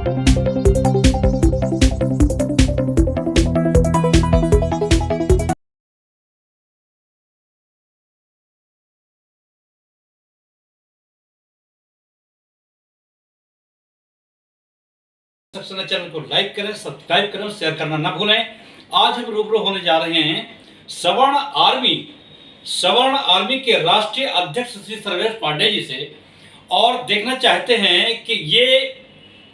Channel को like करें, subscribe करें, शेयर करना ना भूलें। आज हम रूबरू होने जा रहे हैं सवर्ण आर्मी के राष्ट्रीय अध्यक्ष श्री सर्वेश पांडे जी से, और देखना चाहते हैं कि ये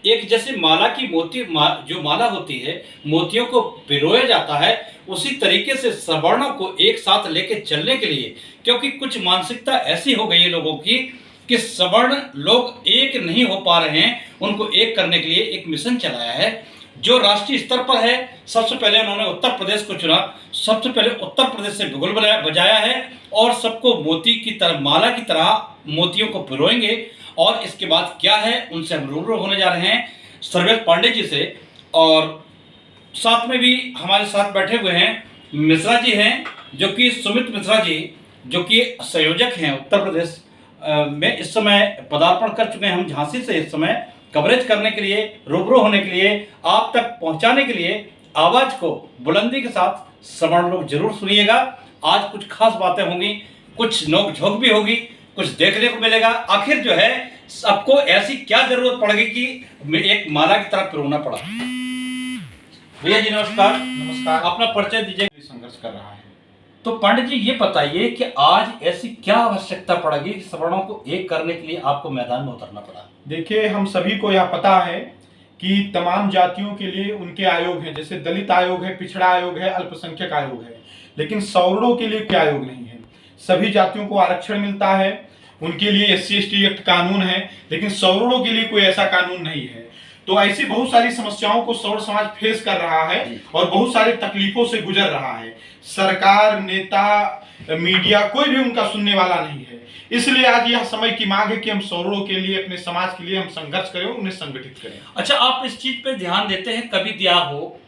एक जैसे माला की जो माला होती है, मोतियों को पिरोया जाता है, उसी तरीके से सवर्णों को एक साथ लेके चलने के लिए, क्योंकि कुछ मानसिकता ऐसी हो गई है लोगों की कि सवर्ण लोग एक नहीं हो पा रहे हैं, उनको एक करने के लिए एक मिशन चलाया है जो राष्ट्रीय स्तर पर है। सबसे पहले उन्होंने उत्तर प्रदेश को चुना, सबसे पहले उत्तर प्रदेश से बिगुल बजाया है और सबको मोती की तरह, माला की तरह मोतियों को पिरोएंगे। और इसके बाद क्या है, उनसे हम रूबरू होने जा रहे हैं सर्वेश पांडे जी से। और साथ में भी हमारे साथ बैठे हुए हैं मिश्रा जी हैं, जो कि सुमित मिश्रा जी, जो कि संयोजक हैं उत्तर प्रदेश में, इस समय पदार्पण कर चुके हैं। हम झांसी से इस समय कवरेज करने के लिए, रूबरू होने के लिए, आप तक पहुंचाने के लिए आवाज को बुलंदी के साथ सवर्ण लोग जरूर सुनिएगा। आज कुछ खास बातें होंगी, कुछ नोक झोंक भी होगी, कुछ देखने को मिलेगा। आखिर जो है आपको ऐसी क्या जरूरत पड़ेगी कि एक माला की तरह पिरोना पड़ा। भैया जी नमस्कार। नमस्कार। अपना परिचय दीजिए। संघर्ष कर रहा है तो पंडित जी ये बताइए कि आज ऐसी क्या आवश्यकता पड़ेगी कि सवर्णों को एक करने के लिए आपको मैदान में उतरना पड़ा। देखिए, हम सभी को यह पता है कि तमाम जातियों के लिए उनके आयोग हैं, जैसे दलित आयोग है, पिछड़ा आयोग है, अल्पसंख्यक आयोग है, लेकिन सवर्णों के लिए कोई आयोग नहीं है। सभी जातियों को आरक्षण मिलता है, उनके लिए SC/ST एक्ट कानून है, लेकिन सवर्णों के लिए कोई ऐसा कानून नहीं है। तो ऐसी बहुत सारी समस्याओं को सवर्ण समाज फेस कर रहा है और बहुत सारी तकलीफों से गुजर रहा है। सरकार, नेता, मीडिया, कोई भी उनका सुनने वाला नहीं है। इसलिए आज यह समय की मांग है कि हम सवर्णों के लिए, अपने समाज के लिए हम संघर्ष करें, उन्हें संगठित करें। अच्छा, आप इस चीज पे ध्यान देते हैं, कभी दिया हो?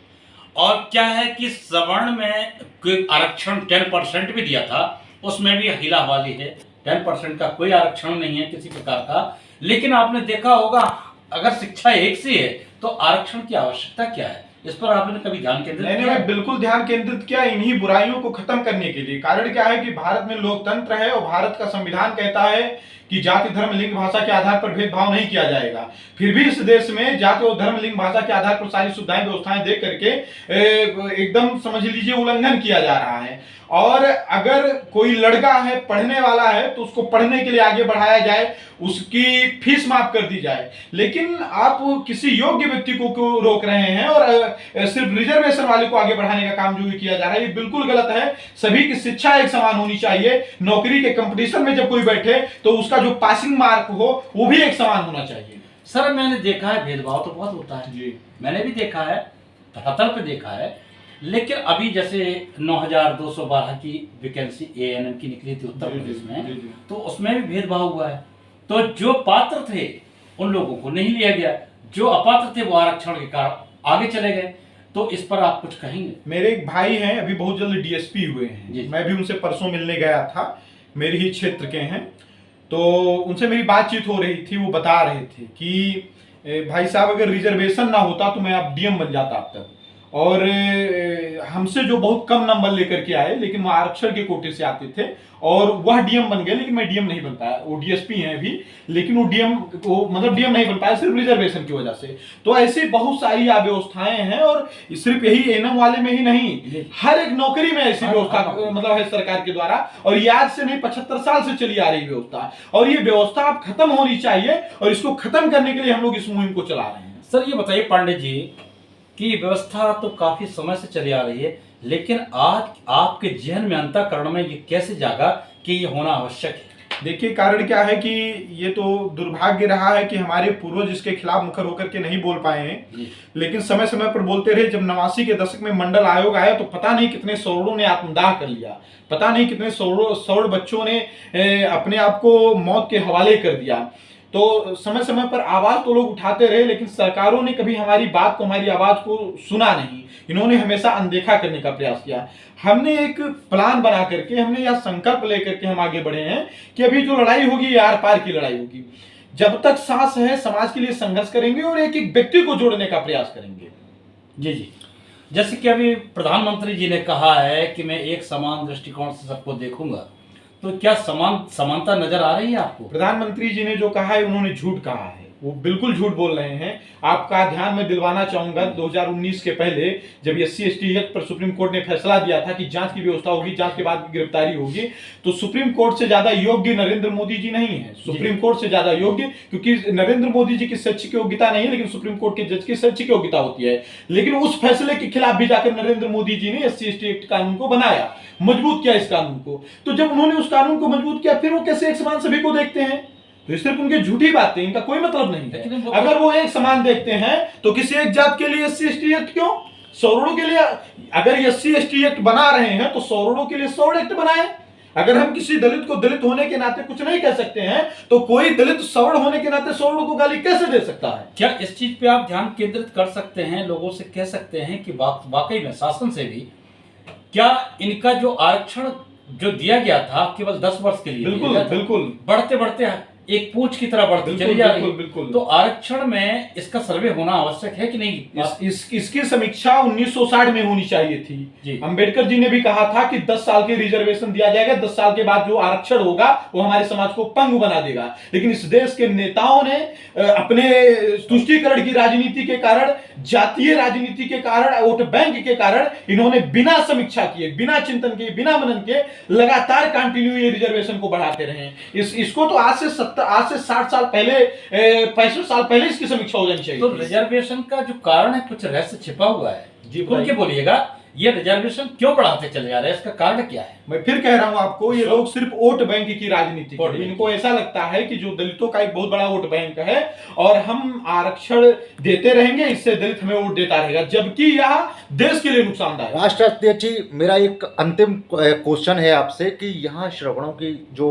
और क्या है कि सवर्ण में कोई आरक्षण 10% भी दिया था, उसमें भी हिला वाली है। 10% का कोई आरक्षण नहीं है किसी प्रकार का। लेकिन आपने देखा होगा, अगर शिक्षा एक सी है तो आरक्षण की आवश्यकता क्या है? इस पर आपने कभी ध्यान केंद्रित किया? नहीं, बिल्कुल ध्यान केंद्रित किया, इन्हीं बुराइयों को खत्म करने के लिए। कारण क्या है कि भारत में लोकतंत्र है और भारत का संविधान कहता है कि जाति, धर्म, लिंग, भाषा के आधार पर भेदभाव नहीं किया जाएगा। फिर भी इस देश में जाति और धर्म, लिंग, भाषा के आधार पर सारी सुविधाएं, व्यवस्थाएं दे करके एकदम समझ लीजिए उल्लंघन किया जा रहा है। और अगर कोई लड़का है, पढ़ने वाला है, तो उसको पढ़ने के लिए आगे बढ़ाया जाए, उसकी फीस माफ कर दी जाए। लेकिन आप किसी योग्य व्यक्ति को क्यों रोक रहे हैं और सिर्फ रिजर्वेशन वाले को आगे बढ़ाने का काम जो किया जा रहा है, ये बिल्कुल गलत है। सभी की शिक्षा एक समान होनी चाहिए। नौकरी के कंपटीशन में जब कोई बैठे तो उसका जो पासिंग मार्क हो वो भी एक समान होना चाहिए। सर, मैंने देखा है भेदभाव तो बहुत होता है जी, मैंने भी देखा है, धरातल पे देखा है। लेकिन अभी जैसे 9212 की वैकेंसी ANM की निकली थी उत्तर प्रदेश में, तो उसमें भी भेदभाव हुआ है। तो जो पात्र थे उन लोगों को नहीं लिया गया, जो अपात्र थे वो आरक्षण के कारण आगे चले गए। तो इस पर आप कुछ कहेंगे? मेरे एक भाई हैं, अभी बहुत जल्द DSP हुए हैं, मैं भी उनसे परसों मिलने गया था, मेरे ही क्षेत्र के हैं। तो उनसे मेरी बातचीत हो रही थी, वो बता रहे थे कि भाई साहब, अगर रिजर्वेशन ना होता तो मैं अब DM बन जाता अब तक। और हमसे जो बहुत कम नंबर लेकर के आए, लेकिन वो आरक्षण के कोटे से आते थे और वह DM बन गए, लेकिन मैं DM नहीं बन पाया। वो DSP हैं अभी, लेकिन वो DM नहीं बन पाया सिर्फ रिजर्वेशन की वजह से। तो ऐसी बहुत सारी अव्यवस्थाएं हैं, और सिर्फ यही ANM वाले में ही नहीं, हर एक नौकरी में ऐसी व्यवस्था है सरकार के द्वारा। और ये आज से नहीं, 75 साल से चली आ रही व्यवस्था, और ये व्यवस्था अब खत्म होनी चाहिए, और इसको खत्म करने के लिए हम लोग इस मुहिम को चला रहे हैं। सर, ये बताइए पांडे जी कि व्यवस्था तो काफी समय से चली आ रही है, लेकिन आज आपके जहन में, अंतःकरण में ये कैसे जागा कि ये होना आवश्यक है? देखिए, कारण क्या है कि ये तो दुर्भाग्य रहा है कि हमारे पूर्वज इसके खिलाफ मुखर होकर के नहीं बोल पाए हैं, लेकिन समय समय पर बोलते रहे। जब 89 के दशक में मंडल आयोग आया तो पता नहीं कितने सवर्णों ने आत्मदाह कर लिया, पता नहीं कितने सवर्ण बच्चों ने अपने आप को मौत के हवाले कर दिया। तो समय समय पर आवाज तो लोग उठाते रहे, लेकिन सरकारों ने कभी हमारी बात को, हमारी आवाज को सुना नहीं। इन्होंने हमेशा अनदेखा करने का प्रयास किया। हमने एक प्लान बना करके, हमने यह संकल्प लेकर के हम आगे बढ़े हैं कि अभी जो लड़ाई होगी ये आर पार की लड़ाई होगी। जब तक सांस है समाज के लिए संघर्ष करेंगे और एक एक व्यक्ति को जोड़ने का प्रयास करेंगे। जी जी, जैसे कि अभी प्रधानमंत्री जी ने कहा है कि मैं एक समान दृष्टिकोण से सबको देखूंगा, तो क्या समानता नजर आ रही है आपको? प्रधानमंत्री जी ने जो कहा है उन्होंने झूठ कहा है, वो बिल्कुल झूठ बोल रहे हैं। आपका ध्यान में दिलवाना चाहूंगा 2019 के पहले जब SC/ST एक्ट पर सुप्रीम कोर्ट ने फैसला दिया था कि जांच की व्यवस्था होगी, जांच के बाद गिरफ्तारी होगी, तो सुप्रीम कोर्ट से ज्यादा योग्य नरेंद्र मोदी जी नहीं है। सुप्रीम कोर्ट से ज्यादा योग्य, क्योंकि नरेंद्र मोदी जी की शैक्षिक योग्यता नहीं है, लेकिन सुप्रीम कोर्ट के जज की शैक्षिक योग्यता होती है। लेकिन उस फैसले के खिलाफ भी जाकर नरेंद्र मोदी जी ने SC/ST एक्ट कानून को बनाया, मजबूत किया इस कानून को। तो जब उन्होंने उस कानून को मजबूत किया, फिर वो कैसे एक समान सभी को देखते हैं? तो सिर्फ उनकी झूठी बातें, इनका कोई मतलब नहीं है। अगर वो एक समान देखते हैं तो किसी एक जात के लिए SC/ST एक्ट क्यों? सवर्णों के लिए अगर SC/ST एक्ट बना रहे हैं तो सवर्णों के लिए सवर्ण एक्ट बनाए। अगर हम किसी दलित को दलित होने के नाते कुछ नहीं कह सकते हैं, तो कोई दलित सवर्ण होने के नाते सवर्णों को गाली कैसे दे सकता है? क्या इस चीज पे आप ध्यान केंद्रित कर सकते हैं, लोगों से कह सकते हैं कि वाकई में शासन से भी क्या इनका जो आरक्षण जो दिया गया था केवल 10 वर्ष के लिए, बिल्कुल बिल्कुल बढ़ते बढ़ते एक पूंछ की तरह बढ़ती चली जा रही है। बिल्कुल। तो आरक्षण में इसका सर्वे होना आवश्यक है कि नहीं? इसकी समीक्षा 1960 में होनी चाहिए थी। अंबेडकर जी ने भी कहा था कि 10 साल के रिजर्वेशन दिया जाएगा, 10 साल के बाद जो आरक्षण होगा वो हमारे समाज को पंगु बना देगा। लेकिन इस देश के नेताओं ने अपने तुष्टीकरण की राजनीति के कारण, जातीय राजनीति के कारण, वोट बैंक के कारण इन्होंने बिना समीक्षा किए, बिना चिंतन के, बिना मनन के लगातार कंटिन्यू ये रिजर्वेशन को बढ़ाते रहे। इसको तो आज से 60 साल पहले, 65 साल पहले इसकी समीक्षा हो जानी चाहिए। तो रिजर्वेशन का जो कारण है कुछ रहस्य छिपा हुआ है जी, खुल के बोलिएगा, ये रिजर्वेशन क्यों बढ़ाते चले जा रहे हैं, इसका कारण क्या है? मैं फिर कह रहा हूं आपको, ये लोग सिर्फ वोट बैंक की राजनीति करते हैं। इनको ऐसा लगता है कि जो दलितों का एक बहुत बड़ा वोट बैंक है और हम आरक्षण देते रहेंगे, इससे दलित हमें वोट देता रहेगा, जबकि यह देश के लिए नुकसानदायक। राष्ट्राध्यक्ष जी, मेरा एक अंतिम क्वेश्चन है आपसे कि यहाँ श्रवणों की जो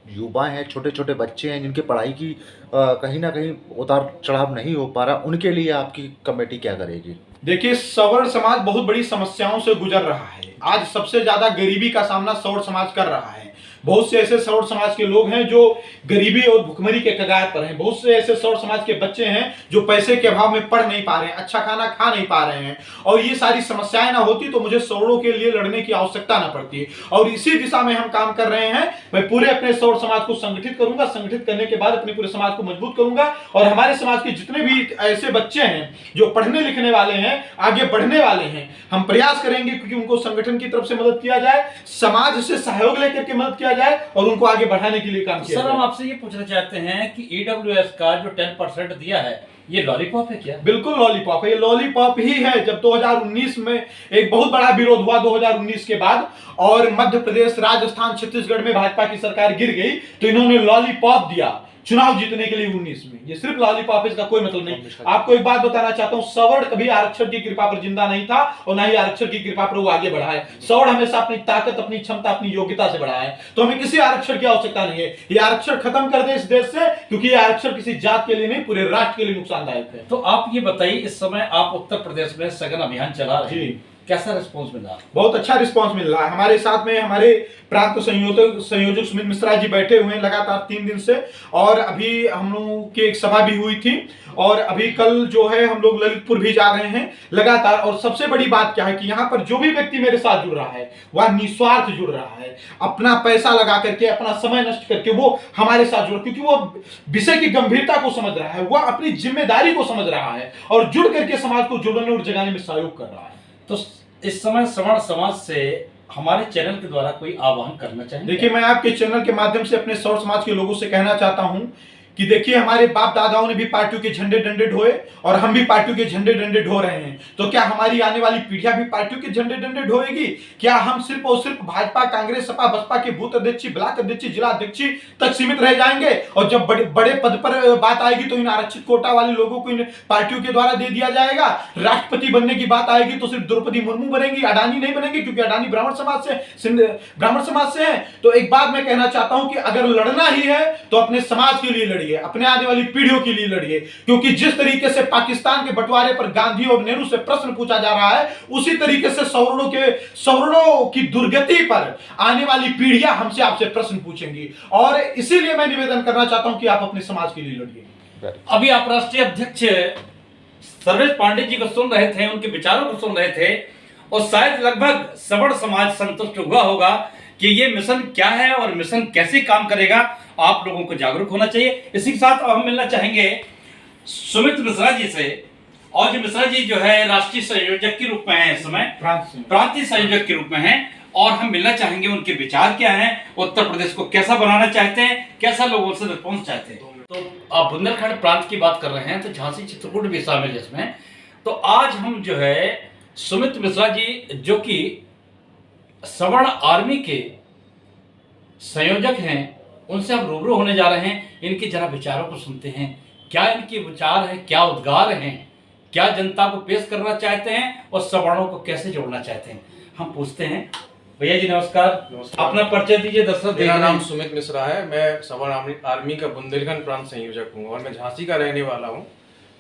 युवा हैं, छोटे छोटे बच्चे हैं, जिनकी पढ़ाई की कहीं ना कहीं उतार चढ़ाव नहीं हो पा रहा, उनके लिए आपकी कमेटी क्या करेगी? देखिए, सवर्ण समाज बहुत बड़ी समस्याओं से गुजर रहा है। आज सबसे ज्यादा गरीबी का सामना सवर्ण समाज कर रहा है। बहुत से ऐसे सवर्ण समाज के लोग हैं जो गरीबी और भुखमरी के कगार पर हैं। बहुत से ऐसे सवर्ण समाज के बच्चे हैं जो पैसे के अभाव में पढ़ नहीं पा रहे हैं, अच्छा खाना खा नहीं पा रहे हैं। और ये सारी समस्याएं ना होती तो मुझे सवर्णों के लिए लड़ने की आवश्यकता ना पड़ती। और इसी दिशा में हम काम कर रहे हैं। मैं पूरे अपने सवर्ण समाज को संगठित करूंगा, संगठित करने के बाद अपने पूरे समाज को मजबूत करूंगा। और हमारे समाज के जितने भी ऐसे बच्चे हैं जो पढ़ने लिखने वाले हैं, आगे बढ़ने वाले हैं, हम प्रयास करेंगे क्योंकि उनको संगठन की तरफ से मदद किया जाए, समाज से सहयोग लेकर के मदद किया जाए और उनको आगे बढ़ाने के लिए काम किया जाए। सर, हम आपसे ये पूछना चाहते हैं कि EWS का जो 10% दिया है, ये लॉलीपॉप है क्या? बिल्कुल लॉलीपॉप है, ये लॉलीपॉप ही है। जब 2019 में एक बहुत बड़ा विरोध हुआ 2019 के बाद और मध्य प्रदेश, राजस्थान, छत्तीसगढ़ में भाजपा की सरकार गिर गई, तो इन्होंने लॉलीपॉप दिया चुनाव जीतने के लिए 19 में। ये सिर्फ लॉलीपॉप, इसका कोई मतलब नहीं। आपको एक बात बताना चाहता हूं, सवर्ण कभी आरक्षण की कृपा पर जिंदा नहीं था और ना ही आरक्षण की कृपा पर वो आगे बढ़ा है। सवर्ण हमेशा अपनी ताकत, अपनी क्षमता, अपनी योग्यता से बढ़ा है। तो हमें किसी आरक्षण की आवश्यकता नहीं है। ये आरक्षण खत्म कर दे इस देश से, क्योंकि ये आरक्षण किसी जात के लिए नहीं, पूरे राष्ट्र के लिए नुकसानदायक है। तो आप ये बताइए, इस समय आप उत्तर प्रदेश में सघन अभियान चला रहे हैं, कैसा रिस्पॉन्स मिला? बहुत अच्छा रिस्पांस मिल रहा है। हमारे साथ में हमारे प्रांत संयोजक सुमित मिश्रा जी बैठे हुए हैं लगातार 3 दिन से। और अभी हम लोगों की एक सभा भी हुई थी और अभी कल जो है हम लोग ललितपुर भी जा रहे हैं लगातार। और सबसे बड़ी बात क्या है कि यहाँ पर जो भी व्यक्ति मेरे साथ जुड़ रहा है वह निस्वार्थ जुड़ रहा है, अपना पैसा लगा करके, अपना समय नष्ट करके वो हमारे साथ जुड़, क्योंकि वो विषय की गंभीरता को समझ रहा है, वह अपनी जिम्मेदारी को समझ रहा है और जुड़ करके समाज को जोड़ने और जगाने में सहयोग कर रहा है। तो इस समय श्रवण समाज से हमारे चैनल के द्वारा कोई आह्वान करना चाहेंगे? देखिए, मैं आपके चैनल के माध्यम से अपने सौर समाज के लोगों से कहना चाहता हूं कि देखिए, हमारे बाप दादाओं ने भी पार्टियों के झंडे डंडे ढोए और हम भी पार्टियों के झंडे डंडे ढो रहे हैं। तो क्या हमारी आने वाली पीढ़ियां भी पार्टियों के झंडे डंडे ढोएगी? क्या हम सिर्फ और सिर्फ भाजपा, कांग्रेस, सपा, बसपा के बूथ अध्यक्ष, ब्लॉक अध्यक्ष, जिला अध्यक्ष तक सीमित रह जाएंगे? और जब बड़े पद पर बात आएगी तो इन आरक्षित कोटा वाले लोगों को इन पार्टियों के द्वारा दे दिया जाएगा। राष्ट्रपति बनने की बात आएगी तो सिर्फ द्रौपदी मुर्मू बनेगी, अडानी नहीं बनेगी, क्योंकि अडानी ब्राह्मण समाज से है। तो एक बात मैं कहना चाहता हूं कि अगर लड़ना ही है तो अपने समाज के लिए लड़िए। लड़िए, अपने आने वाली पीढ़ियों के लिए लड़िए, क्योंकि जिस तरीके से पाकिस्तान के बंटवारे पर गांधी और नेहरू से प्रश्न पूछा जा रहा है, उसी तरीके से सवर्णों की दुर्गति पर आने वाली पीढ़ियां हमसे आपसे प्रश्न पूछेंगी। और इसीलिए मैं निवेदन करना चाहता हूं कि आप अपने समाज के लिए लड़िए। अभी आप राष्ट्रीय अध्यक्ष सर्वेश पांडे जी को सुन रहे थे, उनके विचारों को सुन रहे थे, और शायद लगभग सवर्ण समाज संतुष्ट हुआ होगा कि ये मिशन क्या है और मिशन कैसे काम करेगा। आप लोगों को जागरूक होना चाहिए। इसी के साथ हम मिलना चाहेंगे सुमित मिश्रा जी से, और जो मिश्रा जी जो है राष्ट्रीय संयोजक के रूप में है, इस समय प्रांतीय संयोजक के रूप में है, और हम मिलना चाहेंगे उनके विचार क्या हैं, उत्तर प्रदेश को कैसा बनाना चाहते हैं, कैसा लोगों से रिस्पॉन्स चाहते हैं। तो आप बुंदेलखंड प्रांत की बात कर रहे हैं, तो झांसी चित्रकूट भी शामिल है इसमें। तो आज हम जो है सुमित मिश्रा जी, जो कि सवर्ण आर्मी के संयोजक हैं, उनसे हम रूबरू होने जा रहे हैं। इनके जरा विचारों को सुनते हैं, क्या इनके विचार हैं, क्या उद्गार हैं, क्या जनता को पेश करना चाहते हैं और सवर्णों को कैसे जोड़ना चाहते हैं, हम पूछते हैं। भैया जी नमस्कार, अपना परिचय दीजिए दर्शक। मेरा नाम सुमित मिश्रा है, मैं सवर्ण आर्मी का बुंदेलखंड प्रांत संयोजक हूँ और मैं झांसी का रहने वाला हूँ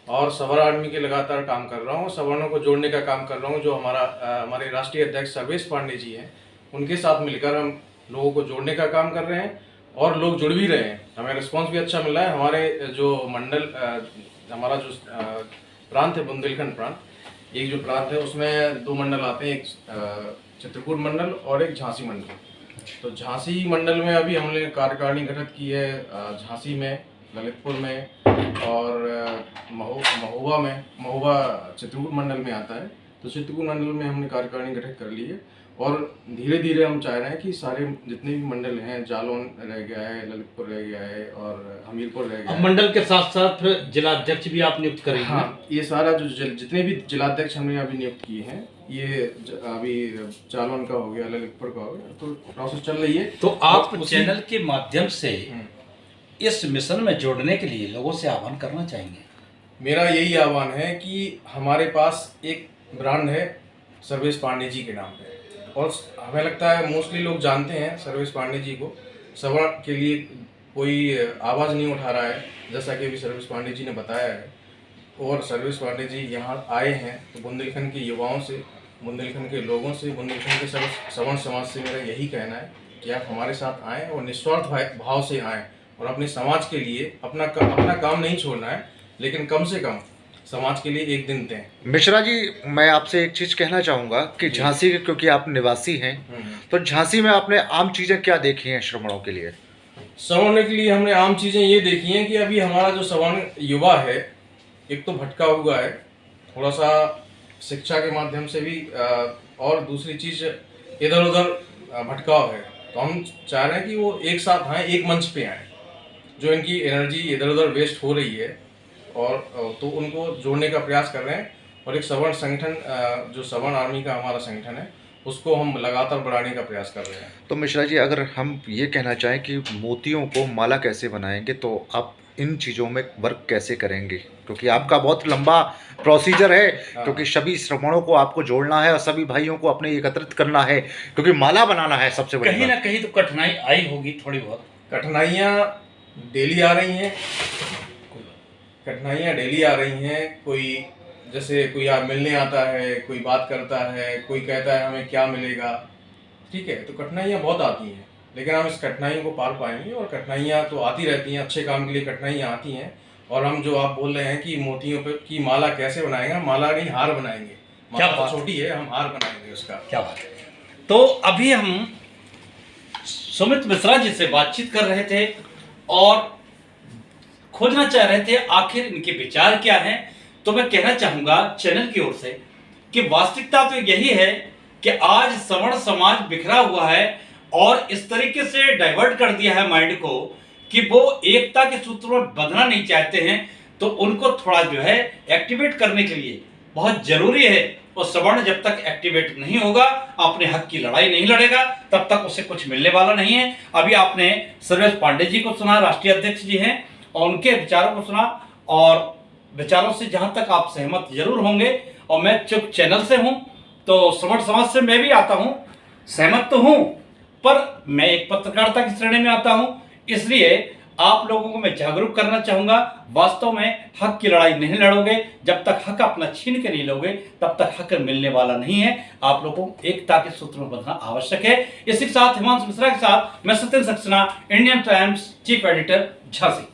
और सवर्ण आर्मी के लगातार काम कर रहा हूँ, सवर्णों को जोड़ने का काम कर रहा हूँ। जो हमारे राष्ट्रीय अध्यक्ष सर्वेश पांडे जी हैं, उनके साथ मिलकर हम लोगों को जोड़ने का काम कर रहे हैं और लोग जुड़ भी रहे हैं। हमें रिस्पांस भी अच्छा मिल रहा है। हमारे जो मंडल हमारा जो प्रांत है बुंदेलखंड प्रांत, एक जो प्रांत है उसमें 2 मंडल आते हैं, एक चित्रकूट मंडल और एक झांसी मंडल। तो झांसी मंडल में अभी हमने कार्यकारिणी गठित की है, झांसी में, ललितपुर में और महोबा चित्रकूट मंडल में आता है। तो चित्रकूट मंडल में हमने कार्यकारिणी गठित कर ली है और धीरे धीरे हम चाह रहे हैं कि सारे जितने भी मंडल हैं, जालौन रह गया है, ललितपुर रह गया है और हमीरपुर रह गया है। मंडल के साथ साथ फिर जिलाध्यक्ष भी आप नियुक्त करेंगे? हाँ, ये सारा जो जितने भी जिलाध्यक्ष हमने अभी नियुक्त किए हैं, ये अभी जालौन का हो गया, ललितपुर का हो गया, तो प्रोसेस चल रही है। तो आप चैनल के माध्यम से इस मिशन में जोड़ने के लिए लोगों से आह्वान करना चाहेंगे? मेरा यही आह्वान है कि हमारे पास एक ब्रांड है सर्वेश पांडे जी के नाम पे, और हमें लगता है मोस्टली लोग जानते हैं सर्वेश पांडे जी को। सवर्ण के लिए कोई आवाज़ नहीं उठा रहा है, जैसा कि अभी सर्वेश पांडे जी ने बताया है। और सर्वेश पांडे जी यहाँ आए हैं तो बुंदेलखंड के युवाओं से, बुंदेलखंड के लोगों से, बुंदेलखंड के सवर्ण समाज से मेरा यही कहना है कि आप हमारे साथ आएँ और निस्वार्थ भाव से आएँ और अपने समाज के लिए अपना काम नहीं छोड़ना है, लेकिन कम से कम समाज के लिए एक दिन दें। मिश्रा जी, मैं आपसे एक चीज़ कहना चाहूँगा कि झांसी के, क्योंकि आप निवासी हैं, तो झांसी में आपने आम चीज़ें क्या देखी हैं श्रवणों के लिए? सवर्ण के लिए हमने आम चीज़ें ये देखी हैं कि अभी हमारा जो सवर्ण युवा है, एक तो भटका हुआ है थोड़ा सा शिक्षा के माध्यम से भी, और दूसरी चीज़ इधर उधर भटकाव है। तो हम चाह रहे हैं कि वो एक साथ आएँ, एक मंच पे आएँ, जो इनकी एनर्जी इधर उधर वेस्ट हो रही है, और तो उनको जोड़ने का प्रयास कर रहे हैं। और एक सवर्ण संगठन, जो सवर्ण आर्मी का हमारा संगठन है, उसको हम लगातार बढ़ाने का प्रयास कर रहे हैं। तो मिश्रा जी, अगर हम ये कहना चाहें कि मोतियों को माला कैसे बनाएंगे, तो आप इन चीज़ों में वर्क कैसे करेंगे? क्योंकि आपका बहुत लंबा प्रोसीजर है, क्योंकि सभी श्रवणों को आपको जोड़ना है और सभी भाइयों को अपने एकत्रित करना है, क्योंकि माला बनाना है सबसे बड़ी। कहीं ना कहीं तो कठिनाई आई होगी, थोड़ी बहुत कठिनाइयाँ डेली आ रही हैं, कोई जैसे कोई मिलने आता है, कोई बात करता है, कोई कहता है हमें क्या मिलेगा, ठीक है। तो कठिनाइयाँ बहुत आती हैं, लेकिन हम इस कठिनाइयों को पार पाएंगे। और कठिनाइयाँ तो आती रहती हैं, अच्छे काम के लिए कठिनाइयाँ आती हैं। और हम जो आप बोल रहे हैं कि मोतियों पे की माला कैसे बनाएंगे, माला नहीं हार बनाएंगे। क्या माला छोटी है, हम हार बनाएंगे उसका। क्या बात है। तो अभी हम सुमित मिश्रा जी से बातचीत कर रहे थे और खोजना चाह रहे थे आखिर इनके विचार क्या हैं। तो मैं कहना चाहूंगा चैनल की ओर से कि वास्तविकता तो यही है कि आज सवर्ण समाज बिखरा हुआ है और इस तरीके से डाइवर्ट कर दिया है माइंड को कि वो एकता के सूत्र में बंधना नहीं चाहते हैं। तो उनको थोड़ा जो है एक्टिवेट करने के लिए बहुत जरूरी है। और सवर्ण जब तक एक्टिवेट नहीं होगा, अपने हक की लड़ाई नहीं लड़ेगा, तब तक उसे कुछ मिलने वाला नहीं है। अभी आपने सर्वेश पांडे जी को सुना, राष्ट्रीय अध्यक्ष जी हैं, और उनके विचारों को सुना, और विचारों से जहां तक आप सहमत जरूर होंगे। और मैं चुप चैनल से हूं, तो सवर्ण समाज से मैं भी आता हूं, सहमत तो हूं, पर मैं एक पत्रकारिता की श्रेणी में आता हूं, इसलिए आप लोगों को मैं जागरूक करना चाहूंगा, वास्तव में हक की लड़ाई नहीं लड़ोगे, जब तक हक अपना छीन के नहीं लोगे तब तक हक मिलने वाला नहीं है। आप लोगों को एकता के सूत्र में बंधना आवश्यक है। इसी के साथ हिमांशु मिश्रा के साथ मैं Satyendra Saxena, Indian times chief editor, Jhansi.